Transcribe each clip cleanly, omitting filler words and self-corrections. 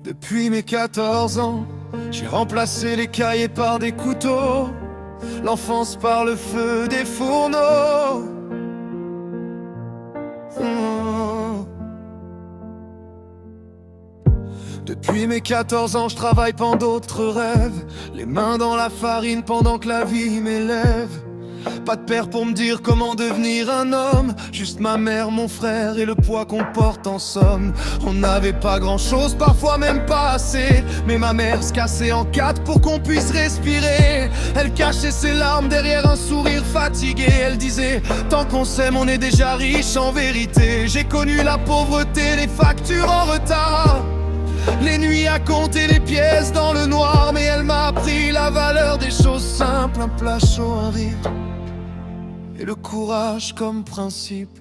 Depuis mes 14 ans, j'ai remplacé les cahiers par des couteaux, l'enfance par le feu des fourneaux. Depuis mes 14 ans, je travaille pendant d'autres rêves, les mains dans la farine pendant que la vie m'élève. Pas de père pour me dire comment devenir un homme, juste ma mère, mon frère et le poids qu'on porte en somme. On n'avait pas grand chose, parfois même pas assez, mais ma mère se cassait en quatre pour qu'on puisse respirer. Elle cachait ses larmes derrière un sourire fatigué. Elle disait, tant qu'on s'aime on est déjà riche en vérité. J'ai connu la pauvreté, les factures en retard, les nuits à compter les pièces dans le noir. Mais elle m'a appris la valeur des choses simples, un plat chaud, un rire et le courage comme principe.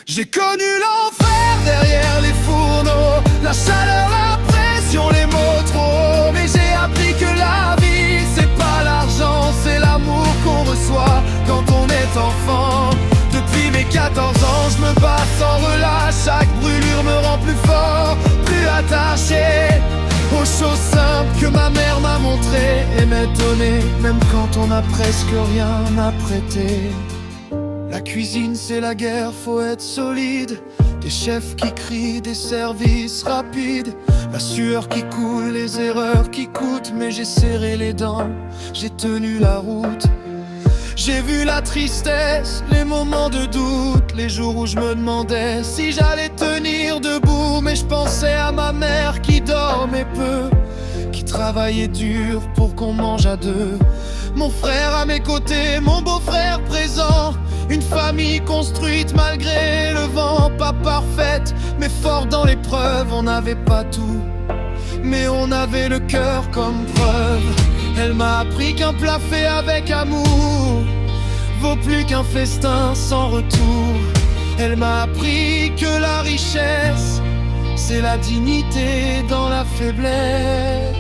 J'ai connu l'enfer derrière les fourneaux, la chaleur, la pression, les mots trop. Mais j'ai appris que la vie, c'est pas l'argent, c'est l'amour qu'on reçoit quand on est enfant. Depuis mes 14 ans, je me bats sans relâche. Chaque brûlure me rend plus fort, plus attaché aux choses simples que ma mère m'a montrées et m'étonner, même quand on a presque rien à prêter. La cuisine c'est la guerre, faut être solide. Des chefs qui crient, des services rapides, la sueur qui coule, les erreurs qui coûtent. Mais j'ai serré les dents, j'ai tenu la route. J'ai vu la tristesse, les moments de doute, les jours où je me demandais si j'allais tenir debout. Mais je pensais à ma mère qui dormait peu, qui travaillait dur pour qu'on mange à deux. Mon frère à mes côtés, mon beau-frère présent, une famille construite malgré le vent. Pas parfaite, mais fort dans l'épreuve. On n'avait pas tout, mais on avait le cœur comme preuve. Elle m'a appris qu'un plat fait avec amour vaut plus qu'un festin sans retour. Elle m'a appris que la richesse, c'est la dignité dans la faiblesse.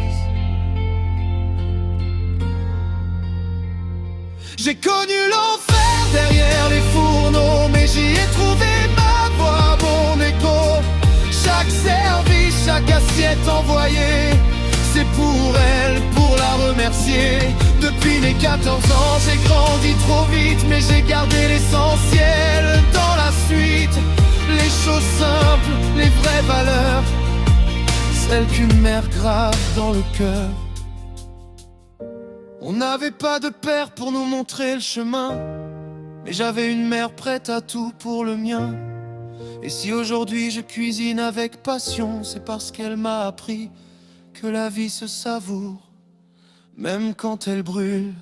J'ai connu l'enfer derrière les fourneaux, mais j'y ai trouvé ma voix, mon écho. Chaque service, chaque assiette envoyée, c'est pour elle, pour la remercier. Depuis mes 14 ans, j'ai grandi trop vite, mais j'ai gardé l'essentiel dans la suite. Les choses simples, les vraies valeurs, celles qu'une mère grave dans le cœur. On n'avait pas de père pour nous montrer le chemin, mais j'avais une mère prête à tout pour le mien. Et si aujourd'hui je cuisine avec passion, c'est parce qu'elle m'a appris que la vie se savoure, même quand elle brûle.